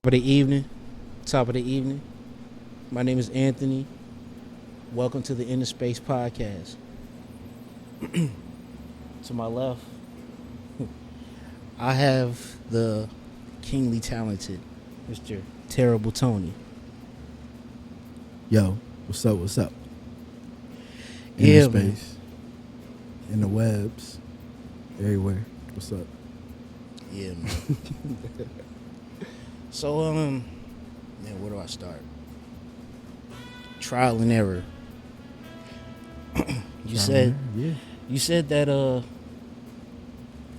Of the evening, top of the evening. My name is Anthony. Welcome to the Inner Space Podcast. To my left, I have the kingly talented Mr. Terrible Tony. Yo, what's up? What's up? In Yeah, the man. space, in the webs, everywhere. What's up? Yeah, man. So, man, where do I start? Trial and error. You said Yeah. you said that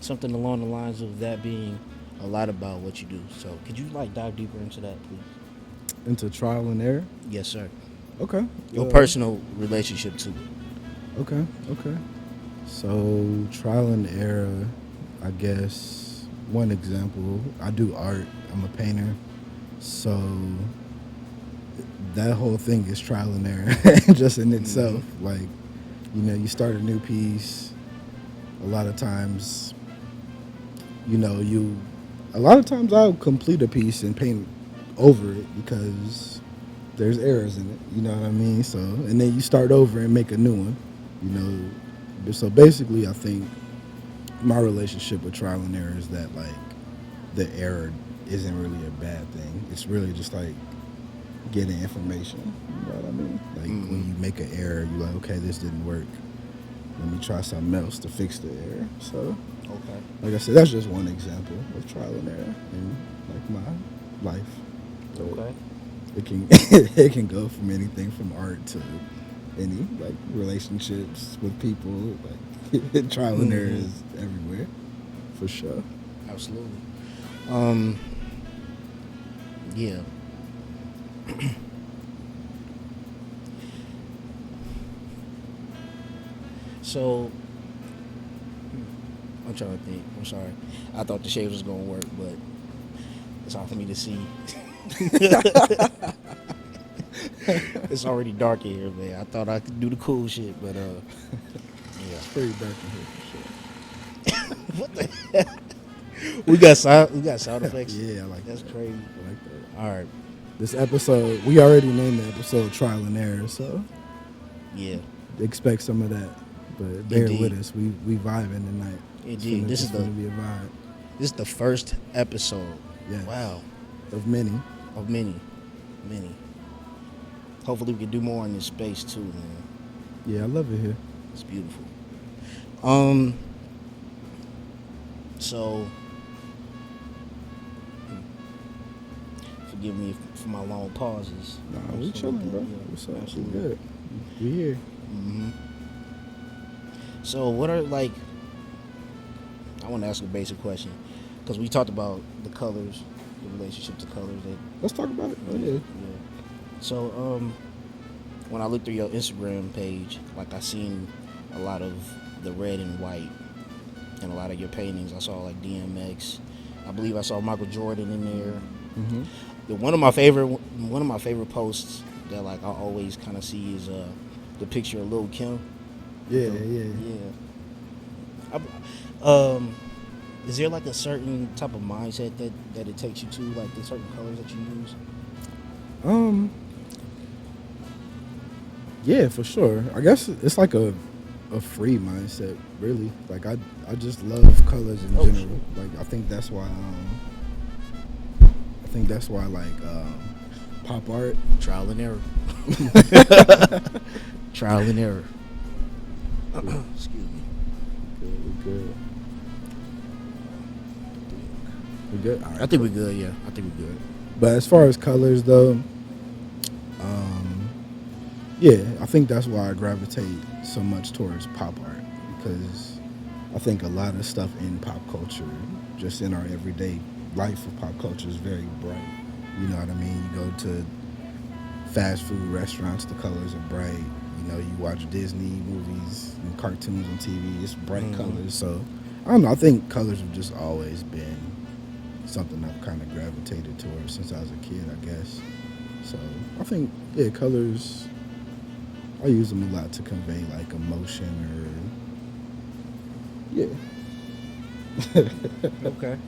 something along the lines of that being a lot about what you do. So, could you dive deeper into that, please? Into trial and error. Yes, sir. Okay. Your personal relationship to it. Okay. Okay. So trial and error. I guess one example. I do art. I'm a painter. So that whole thing is trial and error, just in itself. Like, you start a new piece. A lot of times, a lot of times I'll complete a piece and paint over it because there's errors in it. You know what I mean? So, and then you start over and make a new one. You know, so basically, I think my relationship with trial and error is that the error isn't really a bad thing. It's really just getting information. You know what I mean? When you make an error, you're like, okay, this didn't work. Let me try something else to fix the error. So, Okay. like I said, that's just one example of trial and error in my life. So Okay. it can it can go from anything from art to any relationships with people. Trial and error is everywhere, for sure. Absolutely. Yeah. So, I'm trying to think. I'm sorry. I thought the shades was gonna work, but it's hard for me to see. It's already dark in here, man. I thought I could do the cool shit, but yeah. It's pretty dark in here for sure. What the hell? We got sound effects. Yeah, I like That's that. crazy. I like that. All right. This episode, we already named the episode Trial and Error, so Yeah. expect some of that. But bear Indeed. with us. We vibing tonight. Indeed. This is gonna be a vibe. This is the first episode. Yes. Wow. Of many. Of many. Hopefully we can do more in this space too, man. Yeah, I love it here. It's beautiful. So forgive me for my long pauses. Nah, we chilling, bro. Yeah, What's up? We absolutely. good. We here. hmm So what are I want to ask a basic question because we talked about the colors, the relationship to colors. Let's talk about it. Oh, yeah. So when I looked through your Instagram page, I seen a lot of the red and white in a lot of your paintings. I saw DMX. I believe I saw Michael Jordan in there. Mm-hmm. One of my favorite posts that I always kind of see is the picture of Lil Kim. Yeah. Is there a certain type of mindset that it takes you to, the certain colors that you use? Yeah, for sure. I guess it's a free mindset, really. I just love colors in general. I think that's why pop art. Trial and error. Trial and error. Excuse me. We good. We good. All right. I think we're good. Yeah, I think we're good. But as far as colors, though, yeah, I think that's why I gravitate so much towards pop art, because I think a lot of stuff in pop culture, just in our everyday life of pop culture, is very bright. You know what I mean? You go to fast food restaurants, the colors are bright. You watch Disney movies and cartoons on TV, it's bright colors. So, I don't know, I think colors have just always been something I've kind of gravitated towards since I was a kid, I guess. So, I think, yeah, colors, I use them a lot to convey emotion or, yeah. Okay.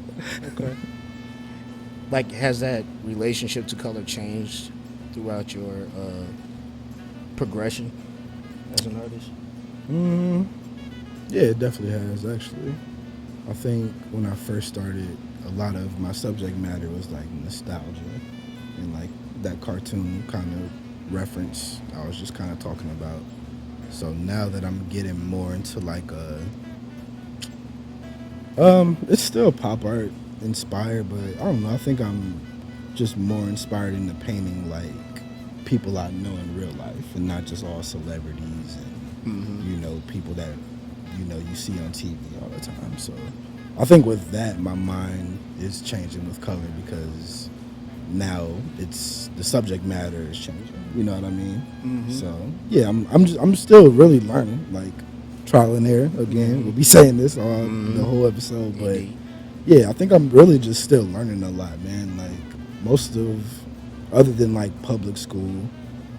Like, has that relationship to color changed throughout your progression as an artist? Mm, yeah, it definitely has actually. I think when I first started, a lot of my subject matter was like nostalgia and like that cartoon kind of reference I was just kind of talking about. So now that I'm getting more into like it's still pop art inspired, but I don't know. I think I'm just more inspired into painting like people I know in real life, and not just all celebrities and Mm-hmm. people that you see on TV all the time. So I think with that, my mind is changing with color because now it's the subject matter is changing. You know what I mean? Mm-hmm. So yeah, I'm still really learning, like trial and error. Again, Mm-hmm. we'll be saying this all the Mm-hmm. whole episode, but Indeed. yeah, I think I'm really just still learning a lot, man. Like most of, other than like public school,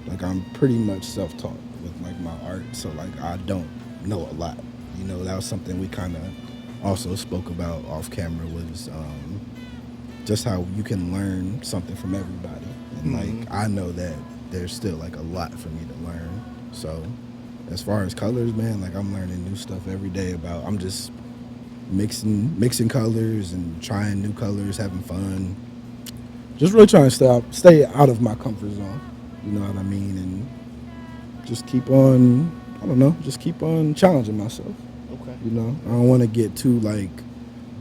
like I'm pretty much self-taught with like my art. So like I don't know a lot. That was something we kind of also spoke about off camera was just how you can learn something from everybody, and Mm-hmm. like I know that there's still like a lot for me to learn. So as far as colors, man, like I'm learning new stuff every day about. I'm just mixing colors and trying new colors, having fun. Just really trying to stay out of my comfort zone. You know what I mean? And just keep on. I don't know. Just keep on challenging myself. Okay. I don't want to get too like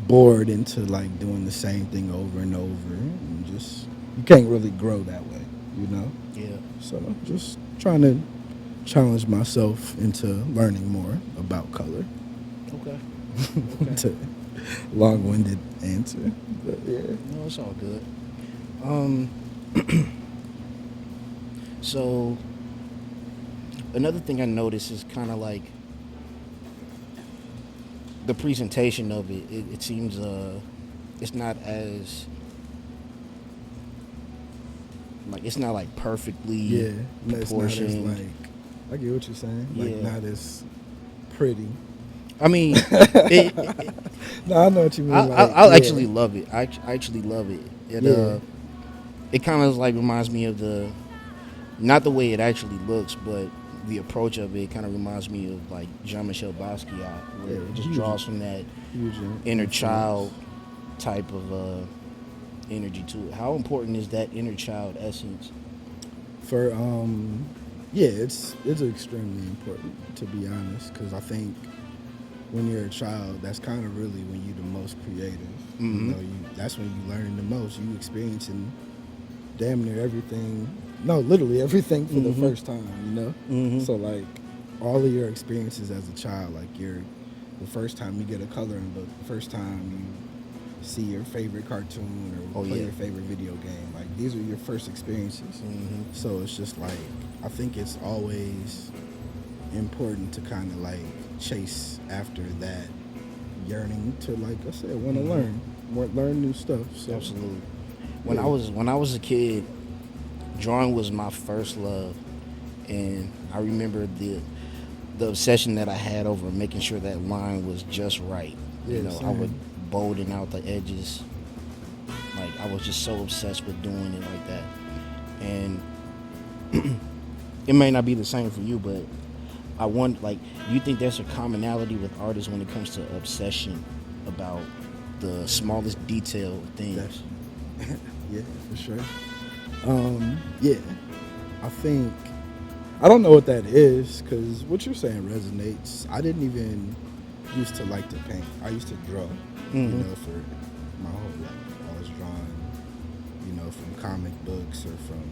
bored into like doing the same thing over and over. And just you can't really grow that way. You know. Yeah. So just trying to challenge myself into learning more about color. Okay. Okay. To long-winded answer, but yeah. No, it's all good. Um. So another thing I noticed is kind of like the presentation of it. It seems it's not as like it's not like perfectly Yeah, no, it's not as proportioned. like. I get what you're saying. Like Yeah. not as pretty. I mean, it No, I know what you mean. Like I yeah, actually love it. I actually love it. yeah, It kind of like reminds me of the not the way it actually looks, but the approach of it kind of reminds me of like Jean-Michel Basquiat, where yeah. it just Huge, draws from that huge inner influence. child type of energy to it. How important is that inner child essence? For yeah, it's extremely important to be honest, because I think when you're a child, that's kind of really when you're the most creative. Mm-hmm. That's when you learn the most. You experiencing damn near everything. No, literally everything for the Mm-hmm. first time. Mm-hmm. So like all of your experiences as a child, like the first time you get a coloring book, the first time you see your favorite cartoon or Oh play yeah. your favorite video game, like these are your first experiences. Mm-hmm. So it's just like I think it's always important to kind of like chase after that yearning to, like I said, want to learn new stuff. So Absolutely. yeah, When I was a kid, drawing was my first love, and I remember the obsession that I had over making sure that line was just right. yeah, I would same. bolden out the edges. Like I was just so obsessed with doing it like that, and it may not be the same for you, but I want like, do you think there's a commonality with artists when it comes to obsession about the smallest detail of things? Yeah, for sure. Yeah, I think I don't know what that is because what you're saying resonates. I didn't even used to like to paint. I used to draw. Mm-hmm. For my whole life, I was drawing. From comic books or from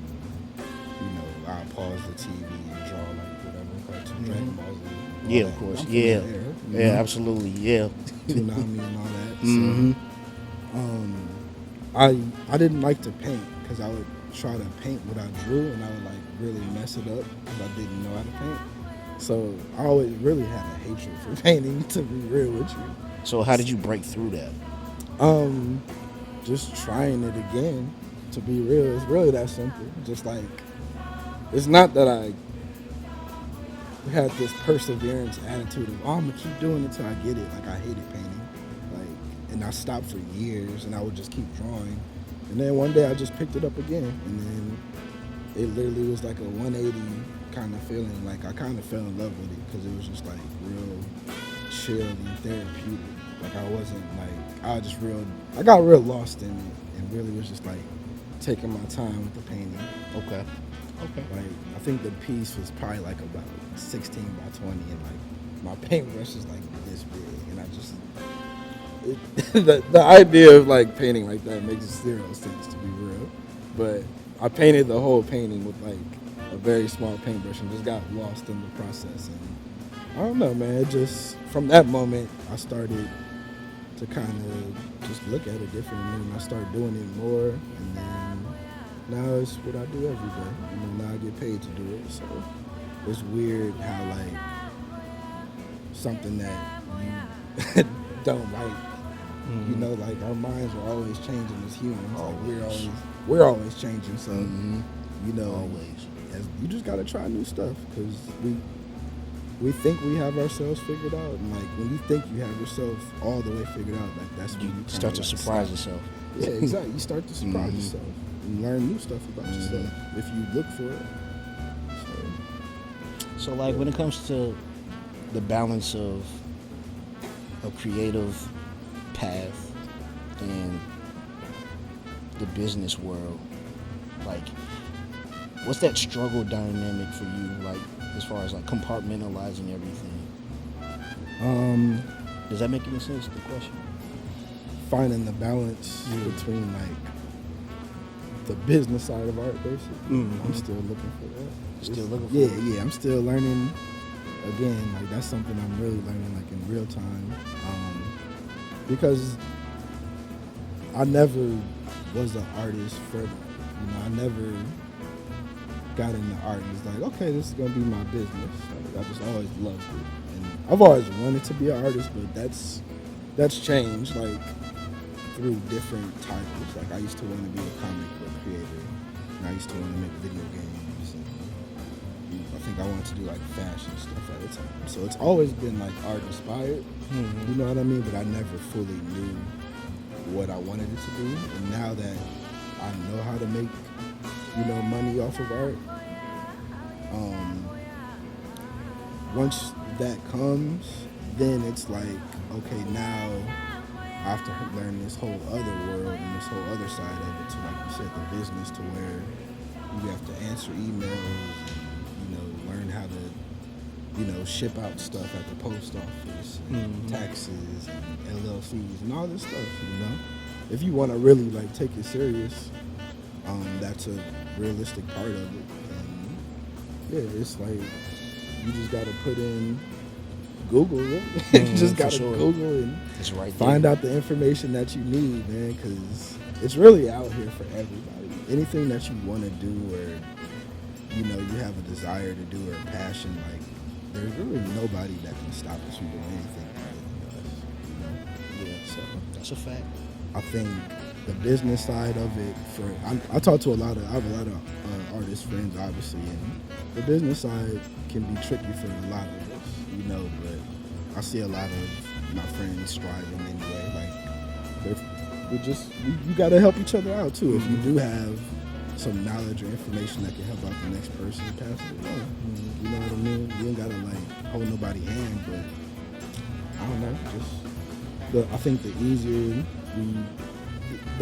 I pause the TV and draw like whatever cartoon, Dragon Ball Z. All Yeah, that. of course. I'm from Yeah, that era, yeah, absolutely. Yeah. Toonami and all that. Mm-hmm. So I didn't like to paint because I would try to paint what I drew and I would like really mess it up because I didn't know how to paint. So I always really had a hatred for painting, to be real with you. So how did you break through that? Just trying it again. To be real, it's really that simple. Just like it's not that I had this perseverance attitude of I'm gonna keep doing it till I get it. Like I hated painting, like, and I stopped for years, and I would just keep drawing And then one day I just picked it up again, and then it literally was like a 180 kind of feeling. Like I kind of fell in love with it because it was just like real chill and therapeutic. Like I wasn't like, I got real lost in it and really was just like taking my time with the painting. Okay. Like I think the piece was probably like about 16 by 20, and like my paintbrush is like this big, and I just the idea of like painting like that makes zero sense, to be real. But I painted the whole painting with like a very small paintbrush and just got lost in the process. And I don't know, man. It just from that moment I started to kind of just look at it differently, and I started doing it more, and then now it's what I do every day. Now I get paid to do it. So it's weird how like something that you don't like, you know, like our minds are always changing as humans. Like we're always changing. So you know, Always. you just gotta try new stuff because we think we have ourselves figured out, and like when you think you have yourself all the way figured out, like that's when you Start to like surprise stop. yourself. Yeah, exactly. You start to surprise yourself and learn new stuff about yourself if you look for it. So like when it comes to the balance of a creative path and the business world, like what's that struggle dynamic for you, like as far as like compartmentalizing everything? Does that make any sense, the question? Finding the balance between like the business side of art, basically. I'm still looking for that. Still looking for it? Yeah, I'm still learning. Again, like that's something I'm really learning like in real time, because I never was an artist forever. You know, I never got into art and was like, okay, this is gonna be my business. Like, I just always loved it, and I've always wanted to be an artist, but that's changed like through different titles. Like I used to want to be a comic book creator, and I used to want to make video games, and I think I wanted to do like fashion stuff at the time. So it's always been like art inspired, you know what I mean? But I never fully knew what I wanted it to be. And now that I know how to make, you know, money off of art, once that comes, then it's like, okay, now I have to learn this whole other world and this whole other side of it to, like you said, the business, to where you have to answer emails, and, you know, learn how to, you know, ship out stuff at the post office, and taxes and LLCs and all this stuff, you know. If you want to really like take it serious, that's a realistic part of it. And yeah, it's like you just got to put in Google, right? You just got to Google and It's right find there. out the information that you need, man, because it's really out here for everybody. Anything that you want to do, or you know, you have a desire to do, or a passion, like there's really nobody that can stop us from doing anything other than us, you know? Yeah, so that's a fact. I think the business side of it, I talk to I have a lot of artist friends, obviously, and the business side can be tricky for a lot of us, you know, but I see a lot of my friends striving anyway. Like, you got to help each other out too. If you do have some knowledge or information that can help out the next person, pass it along. You know what I mean? You ain't got to like hold nobody's hand, but I don't know, I think the easier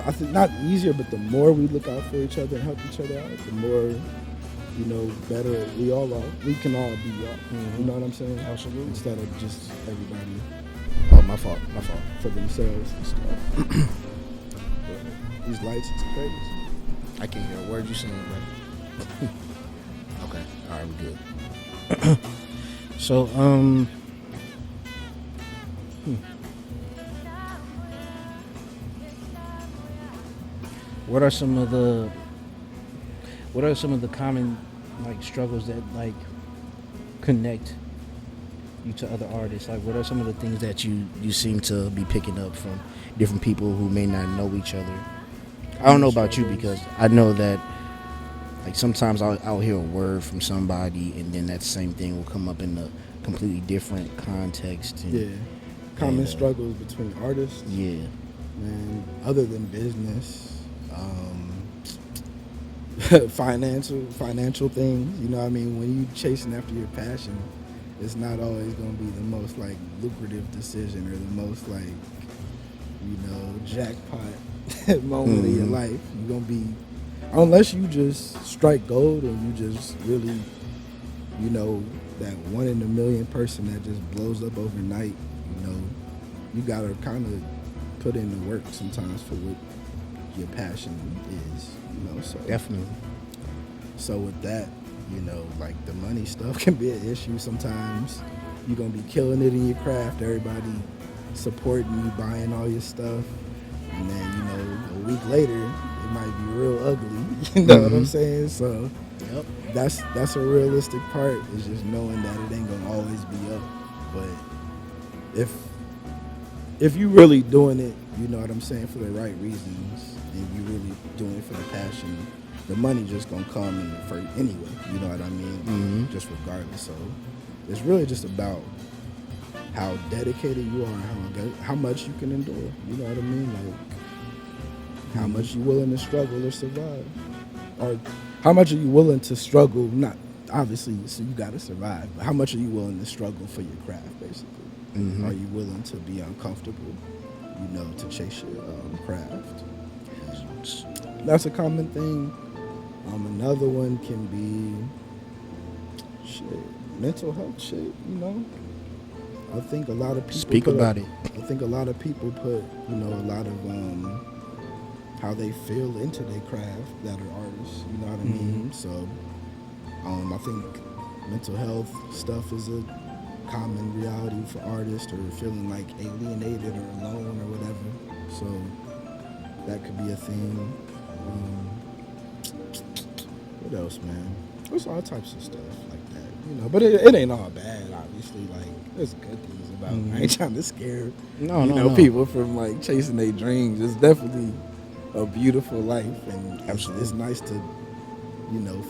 I think not easier, but the more we look out for each other and help each other out, the more, you know, better we all are. We can all be y'all. You know what I'm saying? Absolutely. Instead of just everybody Oh, my fault. for themselves and stuff. But these lights, it's crazy. I can't hear a word you saying, bro. Okay, all right, we're good. So, what are some of the common like struggles that like connect you to other artists? Like, what are some of the things that you seem to be picking up from different people who may not know each other? I don't know about you, because I know that like sometimes I'll hear a word from somebody, and then that same thing will come up in a completely different context. And, Yeah. Common struggles between artists. Yeah. Man, other than business, Financial things. You know what I mean? When you chasing after your passion, it's not always gonna be the most like lucrative decision or the most like, jackpot moment of your Mm-hmm. life. You're gonna be, unless you just strike gold and you just really, that 1 in a million person that just blows up overnight. You know, you gotta kind of put in the work sometimes for what your passion is. So Definitely. so with that, like the money stuff can be an issue sometimes. You're gonna be killing it in your craft. Everybody supporting you, buying all your stuff, and then a week later it might be real ugly. You know what I'm Mm-hmm. saying? So Yep. that's a realistic part. Is just knowing that it ain't gonna always be up. But if you really doing it, you know what I'm saying, for the right reasons, and you really doing it for the passion, the money just gonna come in for anyway. You know what I mean? Mm-hmm. Just regardless. So it's really just about how dedicated you are, and how much you can endure. You know what I mean? Like how much you willing to struggle or survive, or how much are you willing to struggle? Not obviously, so you got to survive. But how much are you willing to struggle for your craft, basically? Mm-hmm. Are you willing to be uncomfortable, to chase your craft? That's a common thing. Another one can be shit, mental health shit. I think a lot of people Speak about it. I think a lot of people put a lot of how they feel into their craft that are artists. You know what I mean? So I think mental health stuff is a common reality for artists, or feeling like alienated or alone or whatever. So that could be a thing. What else, man? There's all types of stuff like that, but it ain't all bad, obviously. Like, there's good things about it. I ain't trying to scare, No. people from, like, chasing their dreams. It's definitely a beautiful life, and Absolutely. it's nice to,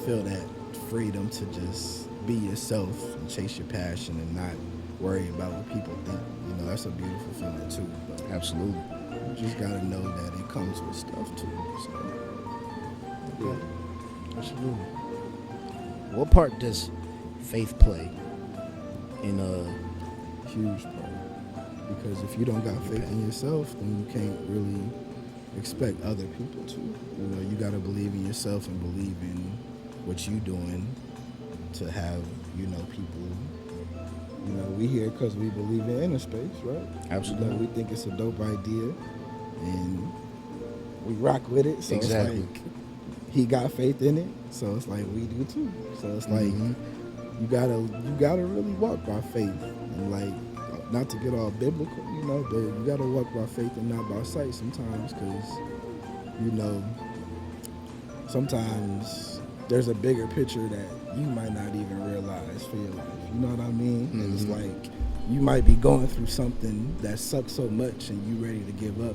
feel that freedom to just be yourself and chase your passion and not worry about what people think. That's a beautiful feeling, too. But Absolutely. you just gotta know that it comes with stuff, too. So, yeah. Absolutely. What part does faith play in Huge part, because if you don't got faith in yourself, then you can't really expect other people to. You got to believe in yourself and believe in what you doing to have people. We here because we believe in inner space, right? Absolutely. We think it's a dope idea, and we rock with it. So Exactly. it's like he got faith in it, so it's like we do too. So it's like you gotta really walk by faith, and like, not to get all biblical, but you gotta walk by faith and not by sight sometimes, because sometimes there's a bigger picture that you might not even realize for your life. You know what I mean? And it's like you might be going through something that sucks so much, and you ready to give up.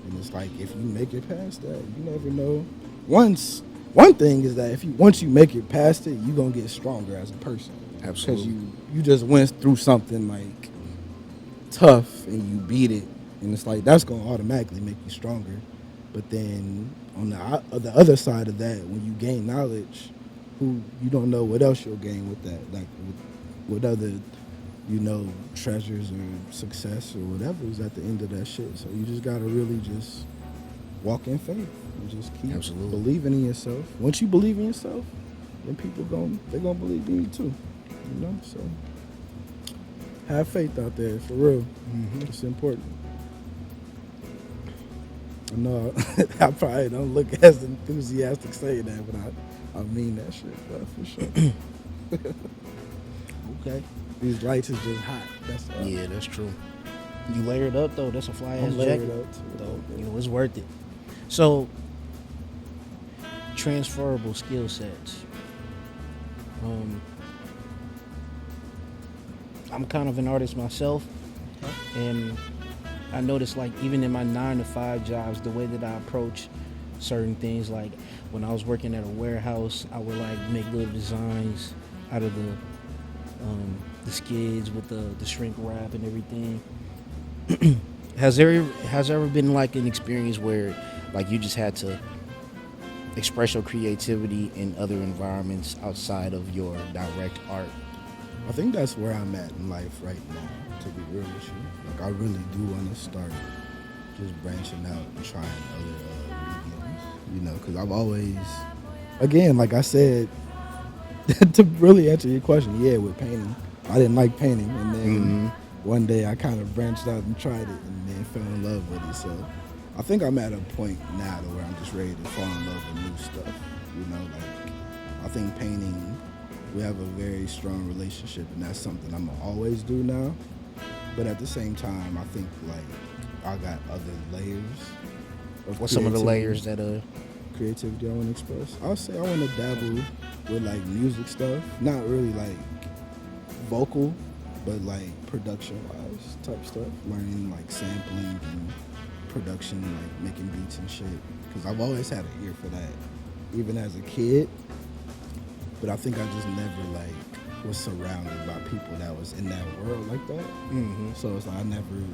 And it's like, if you make it past that, you never know. One thing is that once you make it past it, you're gonna get stronger as a person. Absolutely. Because you just went through something like tough and you beat it, and it's like that's gonna automatically make you stronger. But then on the other side of that, when you gain knowledge, you don't know what else you'll gain with that, like with other treasures or success or whatever is at the end of that shit. So you just gotta really just walk in faith and just keep believing in yourself. Once you believe in yourself, then people they're gonna believe in you too. So have faith out there, for real. It's important. I know I probably don't look as enthusiastic saying that, but I mean that shit, bro, for sure. Okay. These lights is just hot. That's all. Yeah, that's true. You layered up though. That's a fly ass I'm layered jacket. up too. Though it's worth it. So transferable skill sets. I'm kind of an artist myself, and I noticed, like, even in my 9 to 5 jobs, the way that I approach certain things, like when I was working at a warehouse, I would like make little designs out of the skids with the shrink wrap and everything. Has there ever been like an experience where like you just had to express your creativity in other environments outside of your direct art? I think that's where I'm at in life right now, to be real with you. Like, I really do want to start just branching out and trying other mediums, you know, because I've always, again, like I said, to really answer your question, yeah, with painting, I didn't like painting, and then one day I kind of branched out and tried it, and then fell in love with it. So I think I'm at a point now to where I'm just ready to fall in love with new stuff. You know, like I think painting, we have a very strong relationship, and that's something I'm gonna always do now. But at the same time, I think like I got other layers of What's some of the creativity. layers that Creativity I want to express? I'll say I want to dabble with like music stuff, not really like vocal, but like production wise type stuff. Learning like sampling and production, like making beats and shit. Because I've always had an ear for that, even as a kid. But I think I just never like was surrounded by people that was in that world like that. So it's like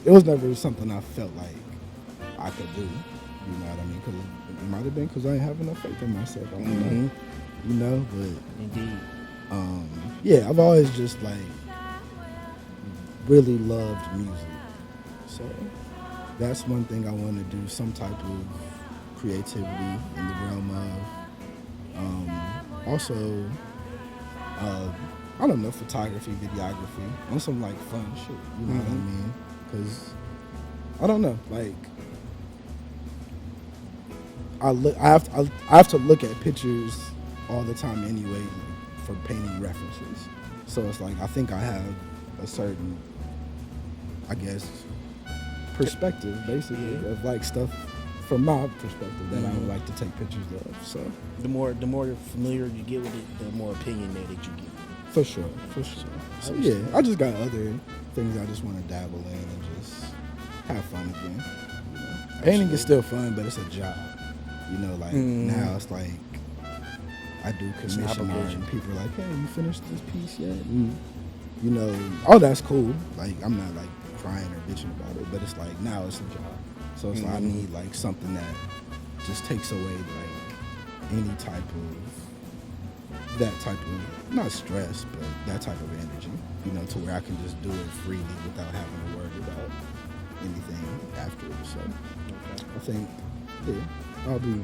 it was never something I felt like I could do. You know what I mean? Because it might have been because I ain't have enough faith in myself. I don't know. You know, but indeed. yeah, I've always just like really loved music. So that's one thing I want to do, some type of creativity in the realm of. Also, I don't know, photography, videography, on some like fun shit. You know what I mean? Because I don't know, like I have to look at pictures all the time anyway for painting references. So it's like I think I have a certain, I guess, perspective basically of like stuff from my perspective that I would like to take pictures of. So The more familiar you get with it, the more opinionated you get. for sure. So yeah, I just got other things I just want to dabble in and just have fun again. You know? Painting is still fun, but it's a job. You know, like now it's like I do commission art and people are like, hey, you finished this piece yet? And you know, oh, that's cool. Like I'm not like crying or bitching about it, but it's like now it's a job. So it's like I need like something that just takes away like any type of that type of, not stress, but that type of energy, you know, to where I can just do it freely without having to worry about anything after. So I think, yeah, I'll be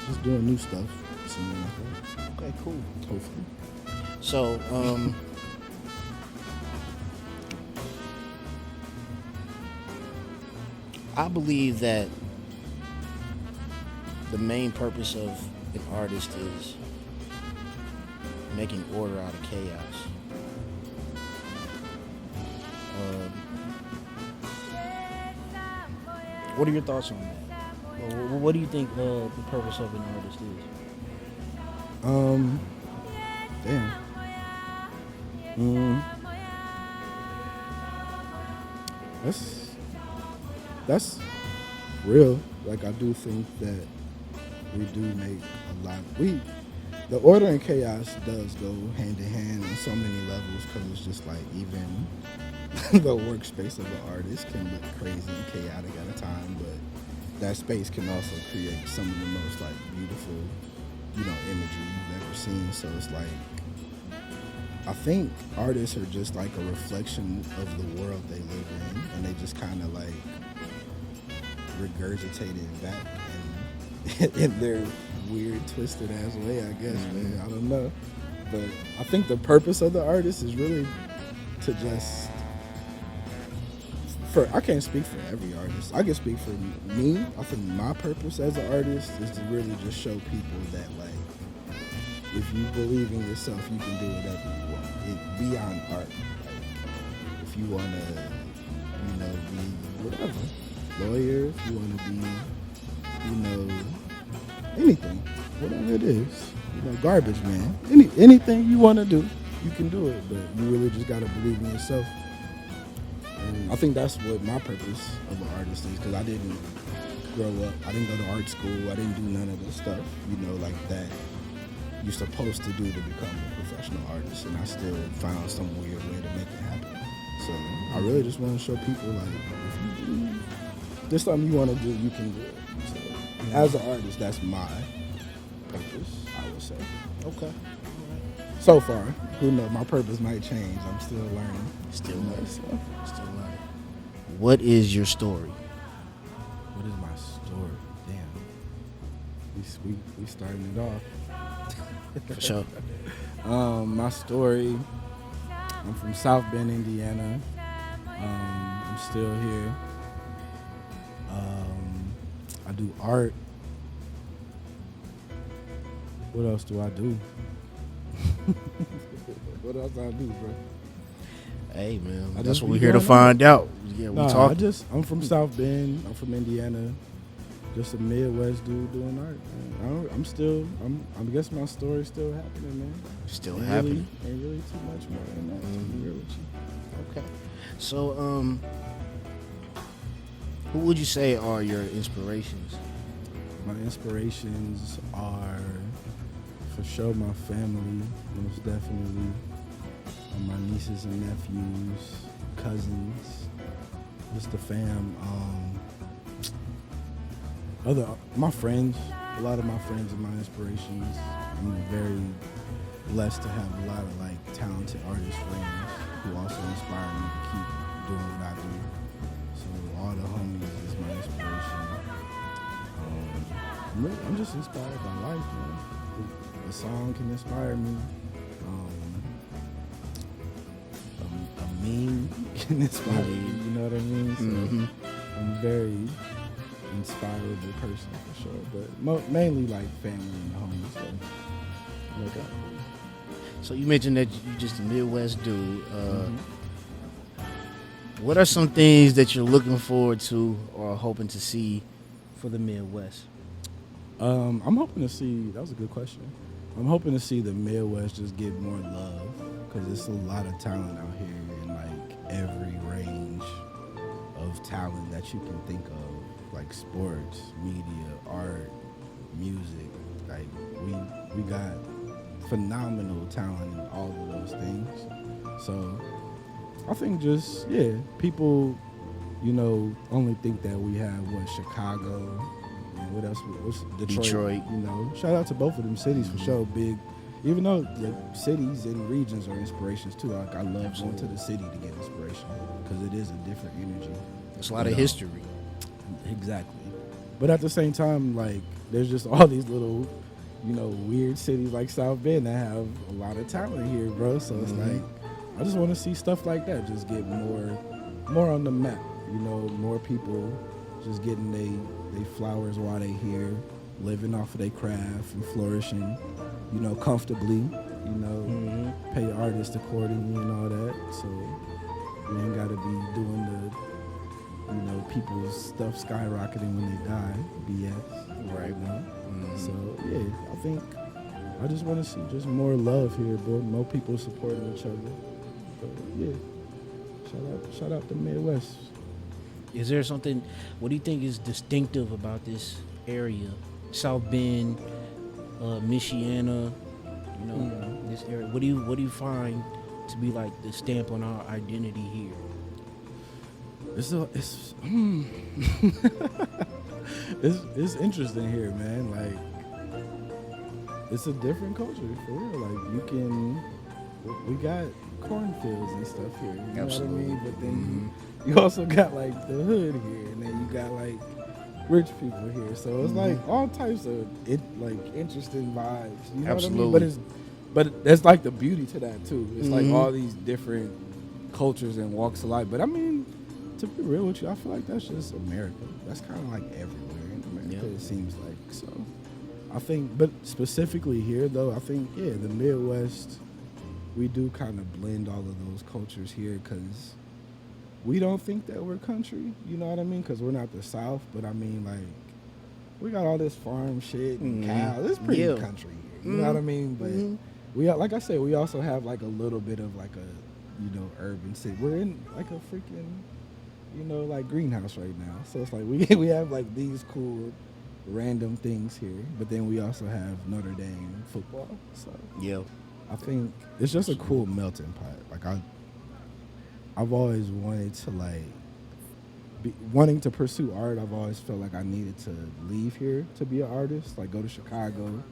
just doing new stuff soon, I think. Okay, cool. Hopefully. So, I believe that the main purpose of an artist is making order out of chaos. What are your thoughts on that? What do you think the purpose of an artist is? Damn. That's real. Like I do think that we do make a lot. The order and chaos does go hand in hand on so many levels because it's just like even the workspace of the artist can look crazy and chaotic at a time, but that space can also create some of the most like beautiful, you know, imagery you've ever seen. So it's like I think artists are just like a reflection of the world they live in, and they just kind of like regurgitate it back and in their weird, twisted ass way, I guess, man. I don't know. But I think the purpose of the artist is really to just, I can't speak for every artist. I can speak for me. I think my purpose as an artist is to really just show people that, like, if you believe in yourself, you can do whatever you want. It beyond art. Like, if you want to, you know, be whatever, lawyer, if you want to be, you know, anything, whatever it is, you know, garbage man, anything you want to do, you can do it, but you really just got to believe in yourself. And I think that's what my purpose of an artist is, because I didn't grow up, I didn't go to art school, I didn't do none of this stuff, you know, like that you're supposed to do to become a professional artist, and I still found some weird way to make it happen. So I really just want to show people, like, if you do, there's something you want to do, you can do it. So as an artist, that's my say. Okay. So far, who knows? My purpose might change. I'm still learning. Still You know, learning. so. Still learning. What is your story? What is my story? Damn. We starting it off. For sure. My story. I'm from South Bend, Indiana. I'm still here. I do art. What else do I do? What else I do, bro? Hey man, I that's just what be we're here to going find out. Yeah, we Nah, talk. I'm from South Bend. I'm from Indiana. Just a Midwest dude doing art. Man. I guess my story's still happening, man. Still Ain't happening. Ain't really too much more than that. To be real with you. Okay. So, who would you say are your inspirations? My inspirations are, for sure, my family, most definitely. My nieces and nephews, cousins, just the fam. My friends, a lot of my friends are my inspirations. I'm very blessed to have a lot of like talented artist friends who also inspire me to keep doing what I do. So all the homies is my inspiration. I'm just inspired by life, man. A song can inspire me. A meme can inspire me. You know what I mean? So I'm a very inspirable person for sure, but mainly like family and homies. So look out for me. So you mentioned that you're just a Midwest dude. What are some things that you're looking forward to or hoping to see for the Midwest? I'm hoping to see. That was a good question. I'm hoping to see the Midwest just get more love because there's a lot of talent out here in like every range of talent that you can think of, like sports, media, art, music. Like we got phenomenal talent in all of those things. So I think just people, only think that we have Chicago. What else? What's Detroit? Shout out to both of them cities for sure. Big, even though the cities and regions are inspirations too. Like I love going to the city to get inspiration because it is a different energy. There's a lot of history. Exactly, but at the same time, like there's just all these little, weird cities like South Bend that have a lot of talent here, bro. So it's like I just want to see stuff like that just get more on the map. More people just getting they flowers while they here, living off of their craft and flourishing, comfortably, pay artists accordingly and all that. So we ain't gotta be doing the, people's stuff skyrocketing when they die, BS. Right. So yeah, I think I just want to see just more love here, bro. More people supporting each other. But yeah, shout out the Midwest. Is there something? What do you think is distinctive about this area, South Bend, Michiana? This area. What do you find to be like the stamp on our identity here? It's interesting here, man. Like it's a different culture for real. Like we got cornfields and stuff here. You Absolutely. know what I mean? But then you also got like the hood here, and then you got like rich people here. So it's like all types of interesting vibes. You know Absolutely. what I mean? But there's like the beauty to that too. It's like all these different cultures and walks of life. But I mean, to be real with you, I feel like that's just America. That's kind of like everywhere in America. It seems like so. I think, but specifically here though, I think the Midwest, we do kind of blend all of those cultures here because we don't think that we're country. You know what I mean? Because we're not the South. But I mean, like, we got all this farm shit and cows. It's pretty country here. You know what I mean? But we, like I said, we also have like a little bit of like a, urban city. We're in like a freaking, like greenhouse right now. So it's like we have like these cool random things here. But then we also have Notre Dame football. So I think it's just a cool melting pot. Like I've always wanted to wanting to pursue art. I've always felt like I needed to leave here to be an artist, like go to Chicago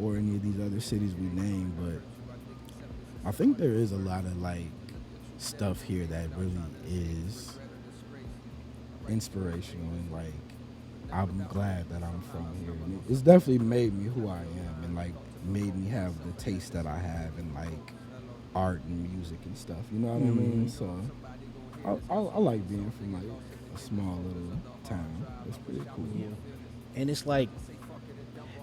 or any of these other cities we named, but I think there is a lot of like stuff here that really is inspirational and like I'm glad that I'm from here. And it's definitely made me who I am and like made me have the taste that I have in like art and music and stuff. You know what I mean? So I like being from like a small little town. It's pretty cool. Yeah. And it's like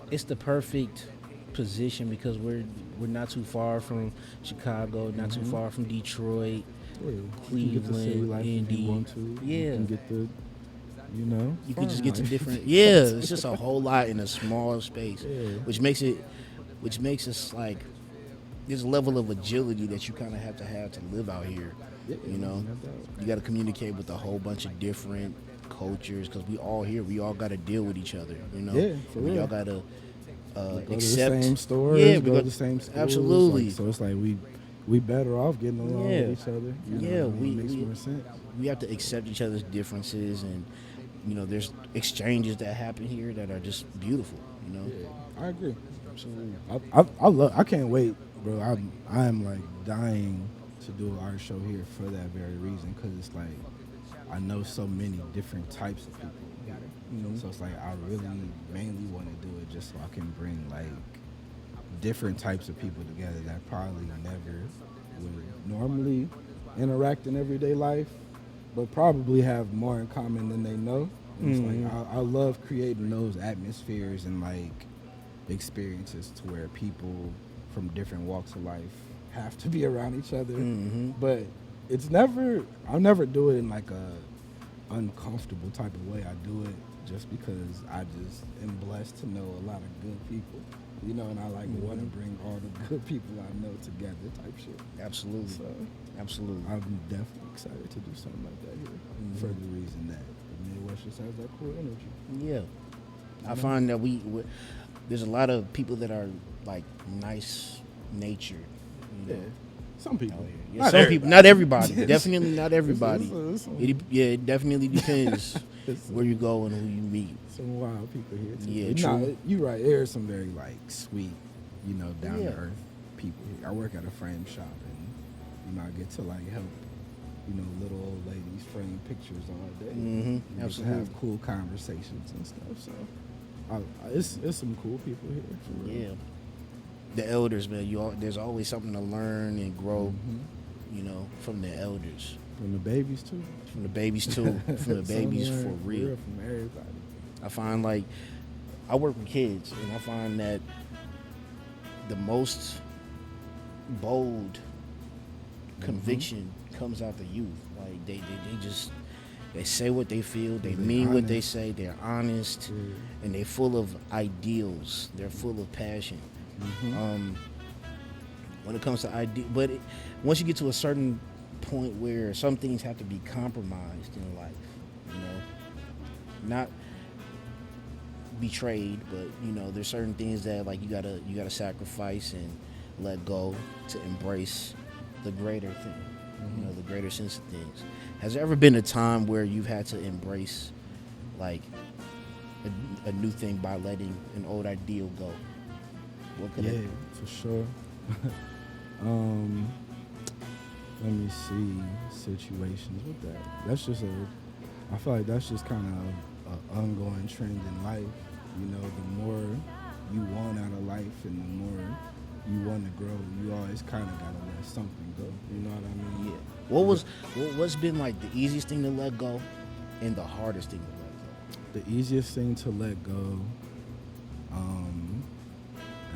it's the perfect position because we're not too far from Chicago, not too far from Detroit, Yeah, you can get the city Cleveland, life if Indy. you want to. Yeah. You can get the, you know, You can just get to farm life. different. Yeah, it's just a whole lot in a small space, Yeah. which makes us like there's a level of agility that you kind of have to live out here. Yeah, You know, no doubt. you got to communicate with a whole bunch of different cultures because we all here. We all got to deal with each other. You know, Yeah, for we real. all got to Go to accept. the same stores, Yeah, we go go- to the same schools. absolutely. Like, so it's like we better off getting along Yeah. with each other. You know, Yeah, it makes more sense. we have to accept each other's differences, and you know, there's exchanges that happen here that are just beautiful. You know, Yeah, I agree. absolutely. I can't wait, bro. I am like dying to do an art show here for that very reason, because it's like I know so many different types of people here. So it's like I really mainly want to do it just so I can bring like different types of people together that probably never would normally interact in everyday life, but probably have more in common than they know. And it's like I love creating those atmospheres and like experiences to where people from different walks of life have to be around each other. But it's never, I'll never do it in like a uncomfortable type of way. I do it just because I just am blessed to know a lot of good people, you know, and I like want to bring all the good people I know together type shit. Absolutely. So Absolutely. I'm definitely excited to do something like that here for the reason that the Midwest just has that cool energy. Yeah, I find that there's a lot of people that are like nice natured. You know, Some people. Yeah, Not some everybody. people, not everybody. Definitely not everybody. It's some- It definitely depends It's- where you go and who you meet. Some wild people here too. Yeah, Nah, true. you're right. There's some very like sweet, you know, down Yeah. to earth people here. I work at a frame shop, and you know, I get to like help, you know, little old ladies frame pictures all day. You get to Absolutely. have cool conversations and stuff. So, it's some cool people here. For real. Yeah, the elders, man. There's always something to learn and grow. You know, from the elders, From the babies too. from the babies too, from the babies for Somewhere, real. From everybody. I find like I work with kids, and I find that the most bold conviction comes out the youth. Like they just they say what they feel, they They're mean what they honest. say, they're honest, Yeah. and they're full of ideals. They're full of passion. When it comes to but once you get to a certain point where some things have to be compromised in life, you know, not betrayed, but you know, there's certain things that like you gotta sacrifice and let go to embrace the greater thing, you know, the greater sense of things. Has there ever been a time where you've had to embrace like a new thing by letting an old ideal go? What could Yeah, it? for sure. Let me see situations with that. That's just I feel like that's just kind of an ongoing trend in life. You know, the more you want out of life and the more you want to grow, you always kind of gotta let something go. You know what I mean? Yeah. What's been like the easiest thing to let go and the hardest thing to let go? The easiest thing to let go,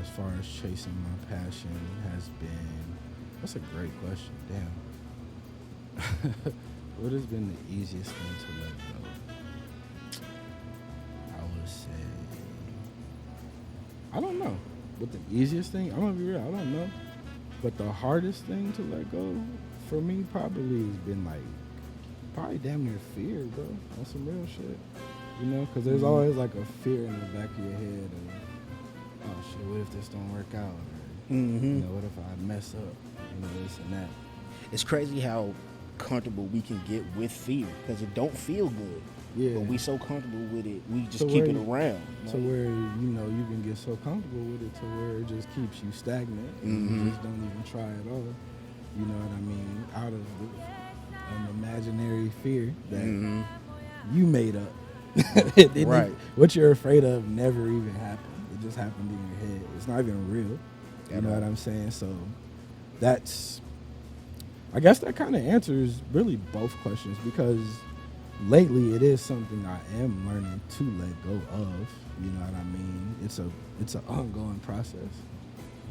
as far as chasing my passion, has been. That's a great question. Damn. What has been the easiest thing to let go? I would say. I don't know. What the easiest thing? I'm gonna be real. I don't know. But the hardest thing to let go for me probably has been like, probably damn near fear, bro. On some real shit. You know, because there's always like a fear in the back of your head of, oh shit, what if this don't work out? Or, you know, what if I mess up? You know, this and that. It's crazy how comfortable we can get with fear because it don't feel good. Yeah. But we so comfortable with it, we just To keep where it you- around. To where you can get so comfortable with it to where it just keeps you stagnant and Mhm. you just don't even try at all. You know what I mean? Out of an imaginary fear that Mhm. you made up. It didn't Right. even- what you're afraid of never even happened. It just happened in your head. It's not even real. You At know all. what I'm saying? So I guess that kind of answers really both questions, because lately it is something I am learning to let go of. You know what I mean? It's an ongoing process,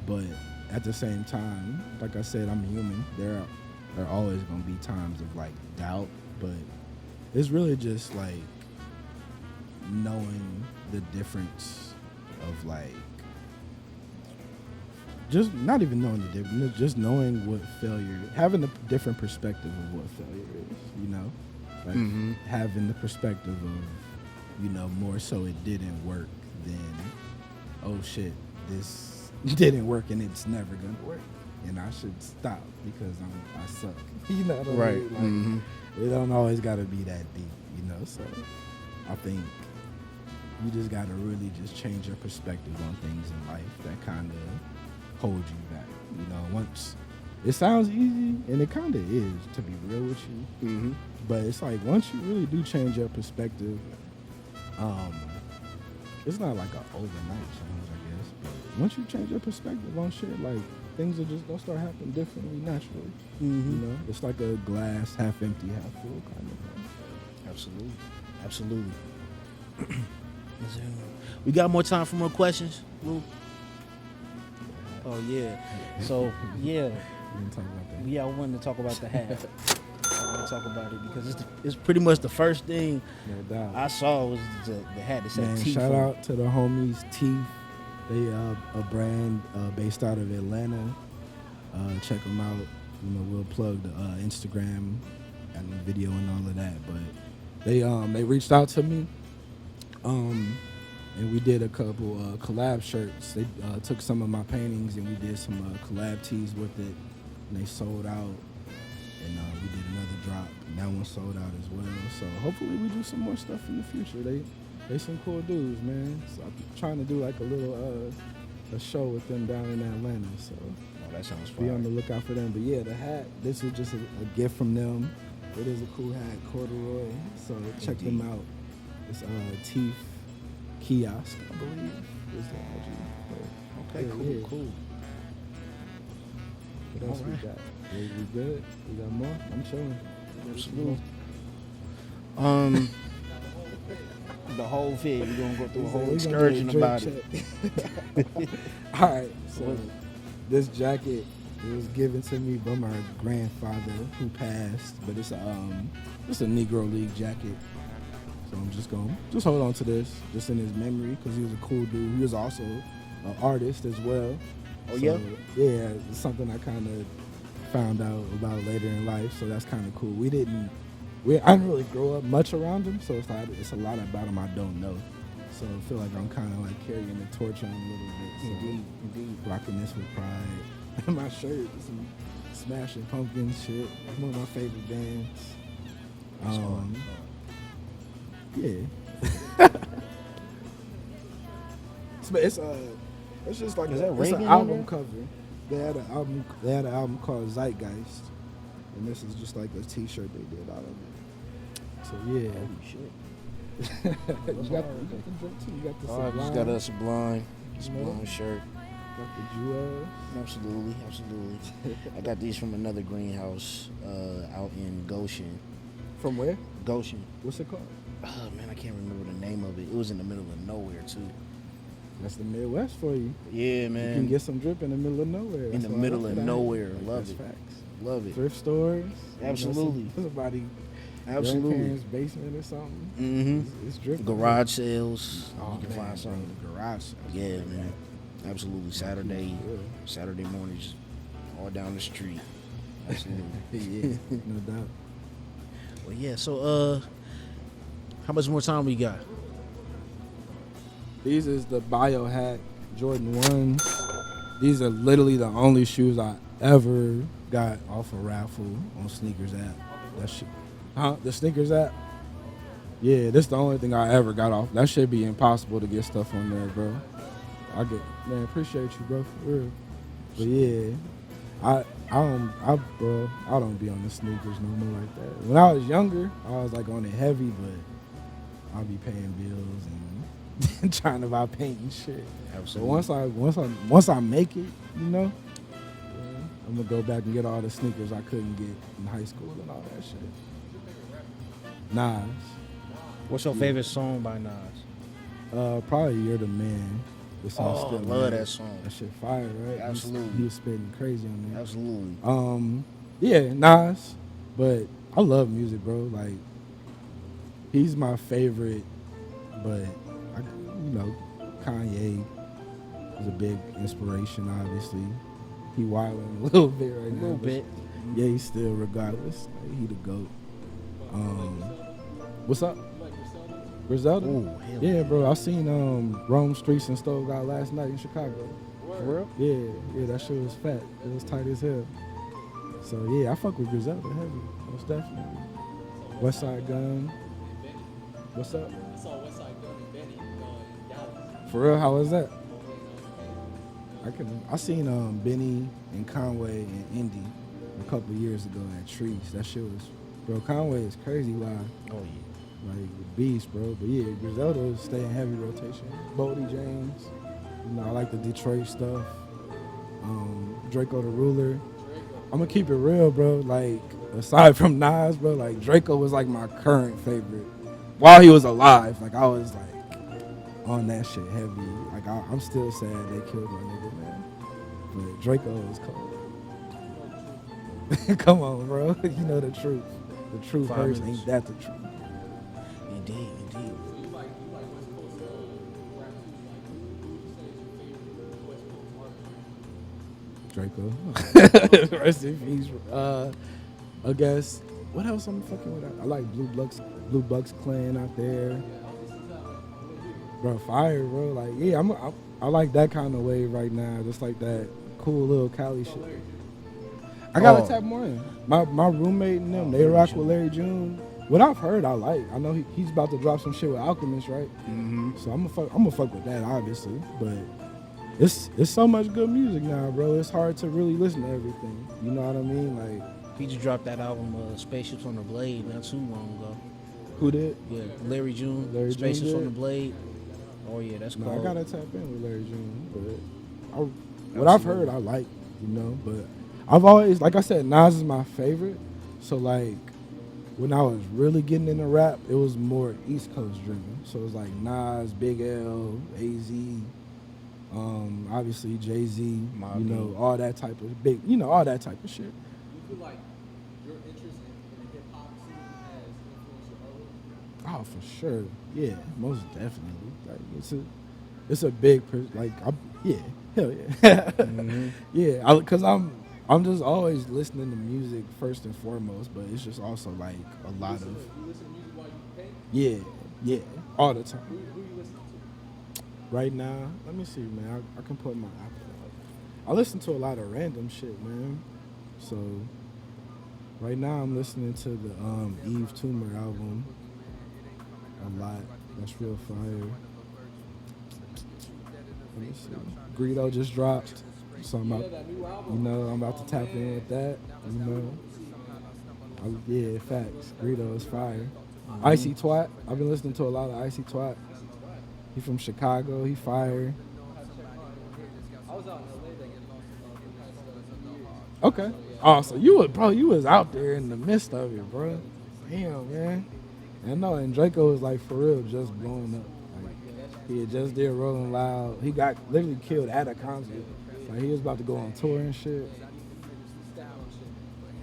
but at the same time, like I said, I'm human. There are always gonna be times of like doubt, but it's really just like knowing the difference of like just not even knowing the difference, just knowing what failure, having a different perspective of what failure is, you know, like Mhm. having the perspective of, more so it didn't work than, oh shit, this didn't work and it's never gonna work, and I should stop because I suck. You know what I Right. mean? Like, Mhm. it don't always gotta be that deep, So I think you just gotta really just change your perspective on things in life that kind of hold you back. Once it sounds easy, and it kind of is, to be real with you. Mhm. But it's like once you really do change your perspective, it's not like an overnight change, I guess. But once you change your perspective on shit, like things are just gonna start happening differently naturally. Mhm. It's like a glass half empty, half full kind of thing. Absolutely. Absolutely. We got more time for more questions, Lou? Oh, yeah. So, yeah. We can talk about that. Yeah, I wanted to talk about the hat. I want to talk about it because it's pretty much the first thing No doubt. I saw was the hat that said Man, Teeth. shout on it. out to the homies Teeth. They a brand based out of Atlanta. Check them out. We'll plug the Instagram and the video and all of that. But they reached out to me, and we did a couple collab shirts. They took some of my paintings and we did some collab tees with it, and they sold out. And we did another drop, and that one sold out as well. So hopefully we do some more stuff in the future. They some cool dudes, man. So I'm trying to do like a little a show with them down in Atlanta. So Oh, that sounds be fun. on the lookout for them. But yeah, the hat, this was just a gift from them. It is a cool hat, corduroy. So check them Indeed. out. It's Teeth Kiosk, I believe, is the IG. But, Okay, yeah, cool, yeah. cool. What else we Alright. got? We good? We got more? I'm chilling. Absolutely. The whole vid, we're gonna go through a whole We gonna do a excursion drink about it. check. All right, so this jacket, it was given to me by my grandfather who passed, but it's a Negro League jacket. So I'm just gonna hold on to this, just in his memory, because he was a cool dude. He was also an artist as well. Oh, So, yeah? Yeah, it's something I kind of found out about later in life, so that's kind of cool. I didn't really grow up much around him, so it's a lot about him I don't know. So I feel like I'm kind of like carrying the torch on a little bit. So Indeed. rocking this with pride. My shirt, some Smashing Pumpkins shit. One of my favorite bands. Yeah. It's just like Is that it's Reagan an in album there? cover. They had an album called Zeitgeist, and this is just like a T-shirt they did out of it. So yeah. Holy shit. you got the drink too. You got the Oh, I Sublime. just got a Sublime know? shirt. Got the Jewels. Absolutely. I got these from another greenhouse out in Goshen. From where? Goshen. What's it called? Oh man, I can't remember the name of it. It was in the middle of nowhere too. That's the Midwest for you. Yeah, You can man. get some drip in the middle of nowhere. In That's the what I middle love of that. nowhere. Love That's it. facts. Love it. Thrift stores. Absolutely. Somebody Absolutely. grandparents' basement or something. Mm-hmm. It's dripping. Garage sales. Oh, You can man, find something. bro, the garage sales. Yeah, man. Absolutely. Saturday Yeah. mornings, all down the street. Absolutely. Yeah, no doubt. Well, yeah. So, how much more time we got? These is the Biohack Jordan 1s. These are literally the only shoes I ever got off a raffle on Sneakers app. That shit. Huh? The Sneakers app? Yeah, this the only thing I ever got off. That should be impossible to get stuff on there, bro. Man, appreciate you, bro, for real. But yeah, I don't be on the sneakers no more like that. When I was younger, I was like on it heavy, but I'll be paying bills and trying to buy paint and shit. Absolutely. So once I make it, you know, yeah, I'm gonna go back and get all the sneakers I couldn't get in high school and all that shit. Nas, What's your favorite song by Nas? probably You're the Man. The song Oh, still love mad. that song. That shit fire, right? Absolutely. He was spitting crazy on there. Absolutely. Yeah, Nas, but I love music, bro. Like, he's my favorite, but Kanye is a big inspiration. Obviously, he wilding a little bit right now. A little bit. Yeah, he's still regardless. Like, he the goat. What's up? Griselda? Ooh, hell Yeah, bro. I seen Rome Streets and Stove out last night in Chicago. For real? Yeah, that shit was fat. It was tight as hell. So yeah, I fuck with Griselda heavy, most definitely. West Side Gun. What's up? I saw West Side Gun and Benny in Dallas. For real, how was that? I seen Benny and Conway and Indy a couple years ago at Trees. That shit was, bro. Conway is crazy live. Oh yeah. Like the beast, bro. But yeah, Griselda stay in heavy rotation. Bodie James, I like the Detroit stuff. Draco the Ruler. I'm gonna keep it real, bro. Like aside from Nas, bro, like Draco was like my current favorite while he was alive. Like I was like on that shit heavy. Like I'm still sad they killed my nigga, man. But Draco was cold. Come on, bro. You know the truth. The true 5 verse minutes. ain't that the truth. Indeed. So you like West Coast rappers? Like who would you say is your favorite West Coast artist? Draco. Rest in peace. I guess. What else I'm fucking with? I like Blue Bucks Clan out there. Bro, fire, bro. Like, yeah, I like that kind of wave right now. Just like that cool little Cali shit. I gotta tap more in. My roommate and them, they rock with Larry June. What I've heard, I like. I know he's about to drop some shit with Alchemist, right? Mm-hmm. So I'm gonna fuck with that, obviously. But it's so much good music now, bro. It's hard to really listen to everything. You know what I mean? Like, He just dropped that album, Spaceships on the Blade, not too long ago. who did? Yeah, Larry June, Larry June Spaceships did? on the Blade. Oh yeah, that's No, cool. I gotta tap in with Larry June. But what I've heard, I like. But I've always, like I said, Nas is my favorite. So like, when I was really getting into rap, it was more East Coast driven. So it was like Nas, Big L, AZ, obviously Jay-Z, Mobb Deep. all that type of all that type of shit. You feel like your interest in the hip hop scene has influenced your early? Oh, for sure. Yeah, most definitely. Like it's a big hell yeah. Mm-hmm. Yeah, because I'm just always listening to music first and foremost, but it's just also like a lot of You listen to music while you paint? yeah, all the time. Who you listen to? Right now, let me see, man. I can put my Apple up. I listen to a lot of random shit, man. So right now I'm listening to the Eve Tumor album a lot. That's real fire. Let me see. Greedo just dropped, so I'm about to tap in with that. Yeah, facts. Greedo is fire. Icy Twat. I've been listening to a lot of Icy Twat. He from Chicago. He fire. I was out in LA that years. Okay. Oh, so you was out there in the midst of it, bro. Damn, man. I know, and Draco was like for real just blowing up. Like, he had just did Rolling Loud. He got literally killed at a concert. Like he was about to go on tour and shit.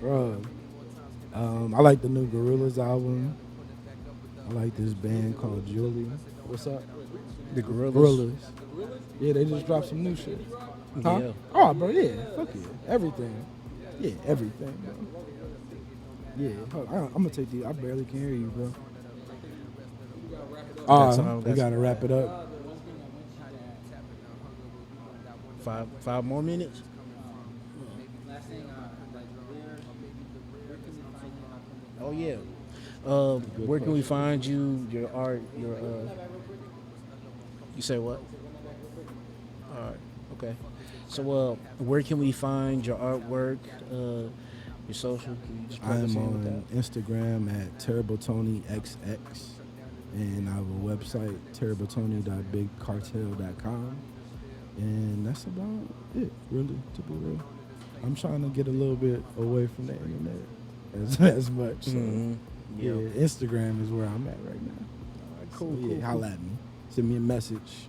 Bro. I like the new Gorillaz album. I like this band called Julie. What's up? The Gorillas. Gorillaz. Yeah, they just dropped some new shit. Huh? Yeah. Oh, bro, yeah. Fuck yeah. Everything. Yeah, everything, bro. Yeah. Hold on. I'm going to take these. I barely can hear you, bro. We got to wrap it up. 5 more minutes. Last thing, like, where can we find you? Oh yeah. Where can we find you? Your art, your You say what? All right. Okay. So, where can we find your artwork? Your social? Can you just plug us I'm in with on that? Instagram at TerribleTonyXX, and I have a website, terribletony.bigcartel.com, and that's about it, really, to be real. I'm trying to get a little bit away from the internet as much. So, yeah, Instagram is where I'm at right now. Cool, So, yeah, holla at me. Send me a message.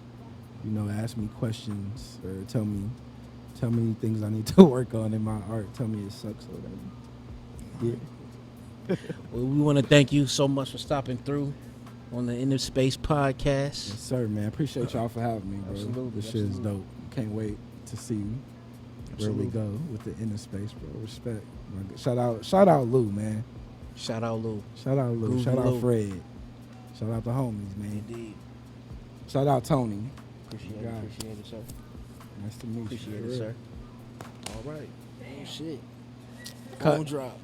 Ask me questions or tell me things I need to work on in my art. Tell me it sucks or whatever. Yeah. Well, we want to thank you so much for stopping through on the Inner Space podcast. Yes, sir, man. Appreciate y'all for having me, bro. Absolutely, This shit is absolutely. dope. Can't wait to see where we go with the Inner Space, bro. Respect. Shout out Lou, man. Shout out Lou. Shout out Lou. Groovy Shout out Lou. Fred. Shout out the homies, man. Indeed. Shout out Tony. Appreciate God. it, sir. Nice to meet you. Appreciate for it, real. sir. All right. Oh, shit. Cut. Phone drop.